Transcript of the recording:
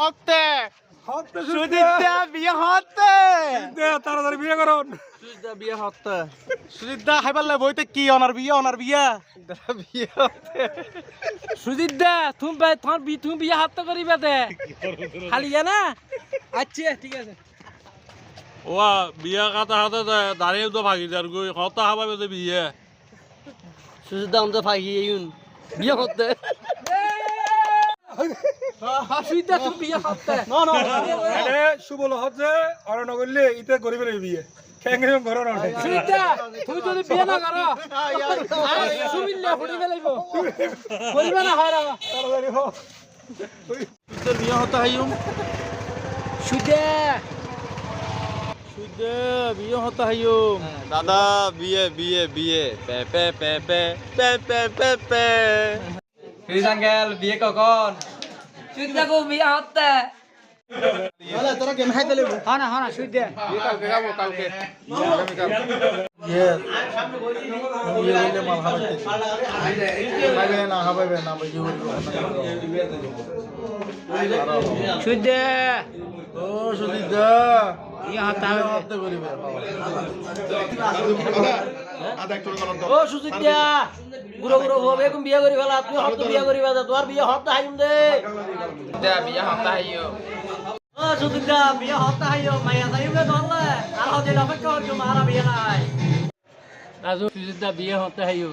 হতে সুজিতদা বিয়ে হতে তাড়াতাড়ি বিয়ে করুন। সুজিতদা বিয়ে হতে সুজিতদা হাইবাল্লে বইতে কি অনার বিয়ে বিয়ে হতে সুজিতদা তুমি বিয়ে হাত করিবা দে খালি না আচ্ছা ঠিক আছে ওয়া বিয়ে কাটা হাতে দাঁড়িয়ে তো ভাগি যার গই কথা হবে তো বিয়ে সুজিতদা আমাদের ফাইকি ইউন বিয়ে করতে সুজিতদা তুমি বিয়ে করতে এনে শুভ হচ্ছে আর না করলে ইতে গরিবের বিয়ে খেঙ্গে ঘর না সুজিতদা তুমি যদি বিয়ে না করো সুমিল্লা ফুটি ফেলাইব করিবা না হয় না তাড়াতাড়ি হো তোর বিয়ে হতে হাইম সুজিতদা বিয়ে হতে হাইম দাদা বিয়ে বিয়ে বিয়ে pay pay pay pay pay pay pay pay Chris uncle বিয়ে কখন সুজিতদা কো বিয়ে হতে বলে তোরা গেম খাইতে লইব হনা সুজিতদা বিয়ে কালকে যাবো কালকে ইয়ে বিয়ে হইলে মাল হারাইতে পাইবে না হাবাইবে না বুঝি সুজিতদা ও সুজিতদা বিয়ে হতে করিবে ও সুজিতদা গুরু হবে কোন বিয়ে করি ফেলা তুই হত বিয়ে করিবা তোর বিয়ে হতে হাইম দে বিয়ে হতে হাইও ও সুজিতদা বিয়ে হতে হাইও মাইয়া যাইম দে দলে আর হতে অপেক্ষা করছো মারা বিয়ে নাই রাজু সুজিতদা বিয়ে হতে হাইও